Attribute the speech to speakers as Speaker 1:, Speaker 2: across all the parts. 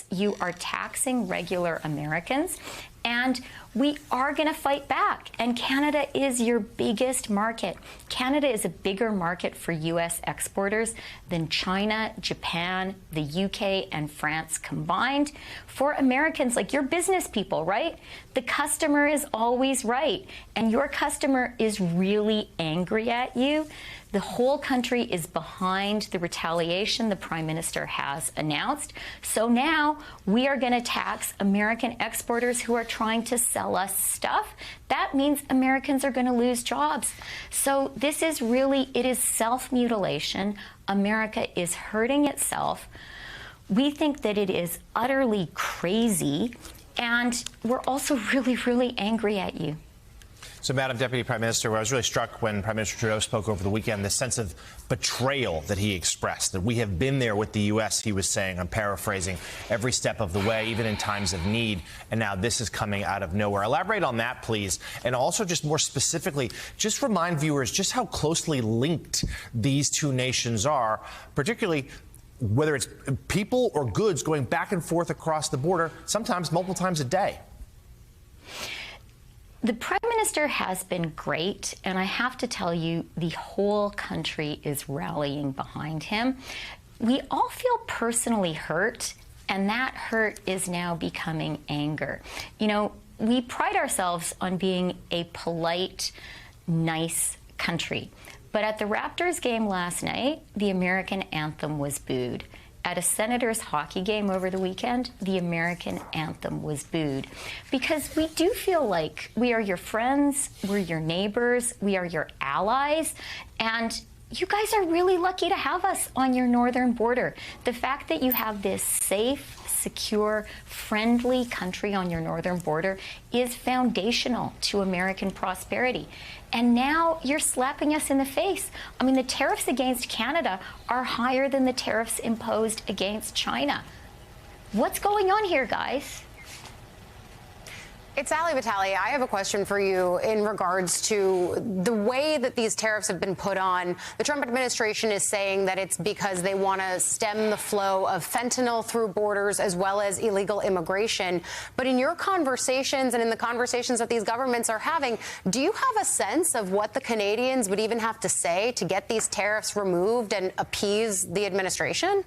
Speaker 1: You are taxing regular Americans, and we are going to fight back. And Canada is your biggest market. Canada is a bigger market for U.S. exporters than China, Japan, the UK, and France combined. For Americans, like, you're business people, right? The customer is always right, and your customer is really angry at you. The whole country is behind the retaliation the Prime Minister has announced. So now we are going to tax American exporters who are trying to sell us stuff. That means Americans are going to lose jobs. So this is really, it is self-mutilation. America is hurting itself. We think that it is utterly crazy, and we're also really, really angry at you.
Speaker 2: So, Madam Deputy Prime Minister, I was really struck when Prime Minister Trudeau spoke over the weekend, the sense of betrayal that he expressed, that we have been there with the U.S., he was saying, I'm paraphrasing, every step of the way, even in times of need, and now this is coming out of nowhere. Elaborate on that, please, and also just more specifically, just remind viewers just how closely linked these two nations are, particularly whether it's people or goods going back and forth across the border, sometimes multiple times a day.
Speaker 1: The Prime Minister has been great, and I have to tell you, the whole country is rallying behind him. We all feel personally hurt, and that hurt is now becoming anger. You know, we pride ourselves on being a polite, nice country. But at the Raptors game last night, the American anthem was booed. At a Senators hockey game over the weekend, the American anthem was booed. Because we do feel like we are your friends, we're your neighbors, we are your allies, and you guys are really lucky to have us on your northern border. The fact that you have this safe, secure, friendly country on your northern border is foundational to American prosperity. And now you're slapping us in the face. I mean, the tariffs against Canada are higher than the tariffs imposed against China. What's going on here, guys?
Speaker 3: It's Ali Vitale. I have a question for you in regards to the way that these tariffs have been put on. The Trump administration is saying that it's because they want to stem the flow of fentanyl through borders as well as illegal immigration. But in your conversations and in the conversations that these governments are having, do you have a sense of what the Canadians would even have to say to get these tariffs removed and appease the administration?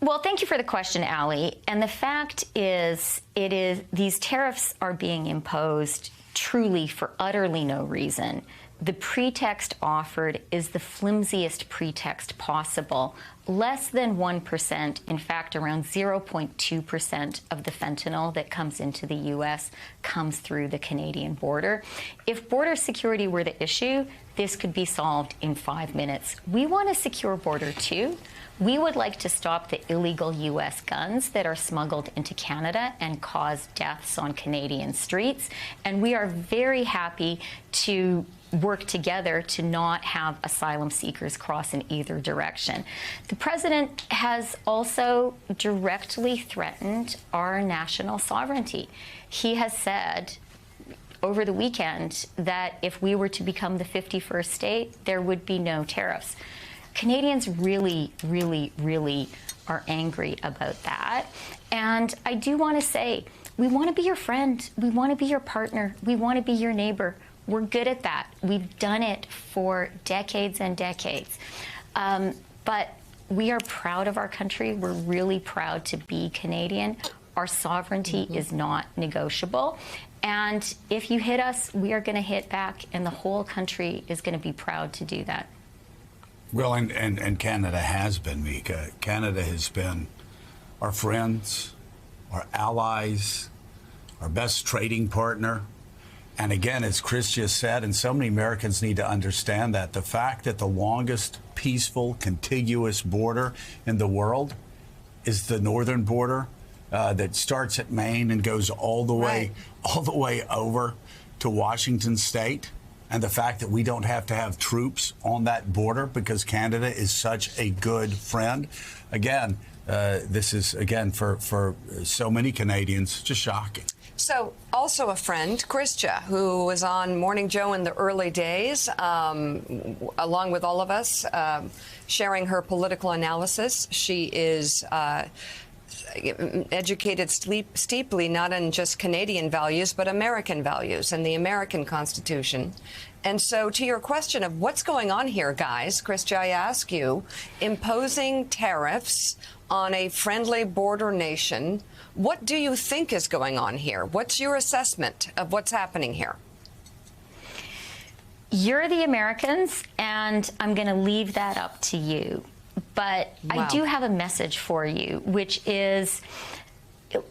Speaker 1: Well, thank you for the question, Ali. And the fact is, these tariffs are being imposed truly for utterly no reason. The pretext offered is the flimsiest pretext possible. Less than 1%, in fact, around 0.2% of the fentanyl that comes into the U.S. comes through the Canadian border. If border security were the issue, this could be solved in 5 minutes. We want a secure border, too. We would like to stop the illegal U.S. guns that are smuggled into Canada and cause deaths on Canadian streets. And we are very happy to work together to not have asylum seekers cross in either direction. The president has also directly threatened our national sovereignty. He has said over the weekend that if we were to become the 51st state, there would be no tariffs. Canadians really, really, really are angry about that. And I do want to say, we want to be your friend. We want to be your partner. We want to be your neighbor. We're good at that. We've done it for decades and decades. But we are proud of our country. We're really proud to be Canadian. Our sovereignty is not negotiable. And if you hit us, we are going to hit back, and the whole country is going to be proud to do that.
Speaker 4: Well, and Canada has been, Mika. Canada has been our friends, our allies, our best trading partner. And again, as Chris just said, and so many Americans need to understand that, the fact that the longest peaceful, contiguous border in the world is the northern border that starts at Maine and goes all the way over to Washington State. and the fact that we don't have to have troops on that border because Canada is such a good friend. Again, this is, again, for so many Canadians, just shocking.
Speaker 5: So, also a friend, Christia, who was on Morning Joe in the early days, along with all of us, sharing her political analysis. She is educated steeply, not in just Canadian values, but American values and the American Constitution. And so to your question of what's going on here, guys, Christia, I ask you, imposing tariffs on a friendly border nation, what do you think is going on here? What's your assessment of what's happening here?
Speaker 1: You're the Americans, and I'm going to leave that up to you. But
Speaker 5: Wow.
Speaker 1: I do have a message for you, which is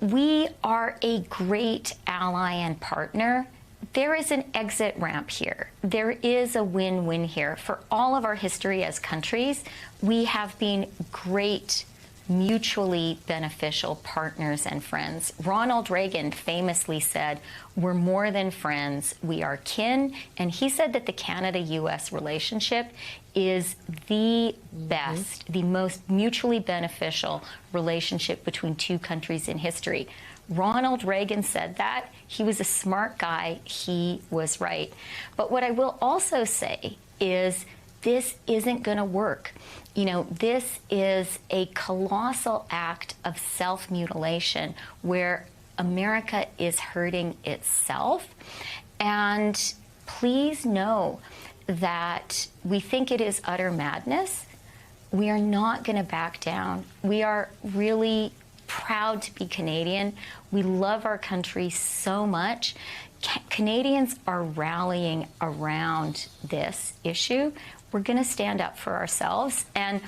Speaker 1: we are a great ally and partner. There is an exit ramp here. There is a win-win here. For all of our history as countries, we have been great, mutually beneficial partners and friends. Ronald Reagan famously said, "We're more than friends, we are kin." And he said that the Canada-U.S. relationship is the best, the most mutually beneficial relationship between two countries in history. Ronald Reagan said that. He was a smart guy. He was right. But what I will also say is this isn't going to work. You know, this is a colossal act of self-mutilation where America is hurting itself. And please know that we think it is utter madness. We are not going to back down. We are really proud to be Canadian. We love our country so much. Canadians are rallying around this issue. We're going to stand up for ourselves. And,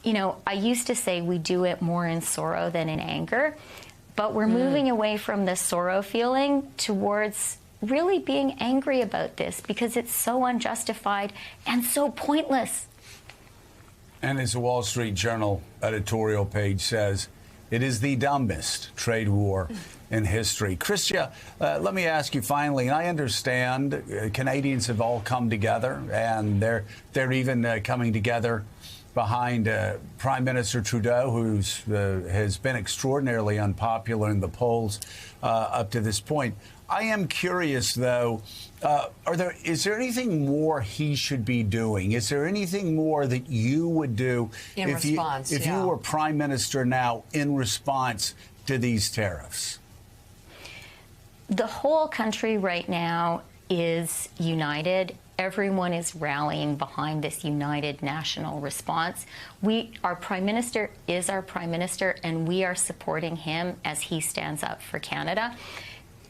Speaker 1: you know, I used to say we do it more in sorrow than in anger, but we're moving away from the sorrow feeling towards really being angry about this because it's so unjustified and so pointless.
Speaker 4: And as the Wall Street Journal editorial page says, it is the dumbest trade war in history. Christia, let me ask you finally, and I understand Canadians have all come together, and they're even coming together behind Prime Minister Trudeau, who has been extraordinarily unpopular in the polls up to this point. I am curious, though, is there anything more he should be doing? Is there anything more that you would do if you were Prime Minister now in response to these tariffs?
Speaker 1: The whole country right now is united. Everyone is rallying behind this united national response. Our Prime Minister is our Prime Minister, and we are supporting him as he stands up for Canada.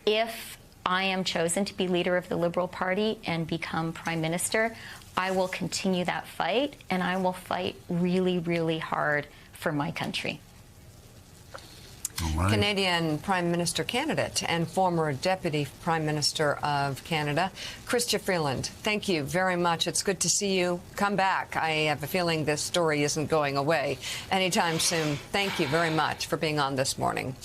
Speaker 1: If I am chosen to be leader of the Liberal Party and become Prime Minister, I will continue that fight, and I will fight really, really hard for my country.
Speaker 4: Right.
Speaker 5: Canadian Prime Minister candidate and former Deputy Prime Minister of Canada, Chrystia Freeland, thank you very much. It's good to see you. Come back. I have a feeling this story isn't going away anytime soon. Thank you very much for being on this morning.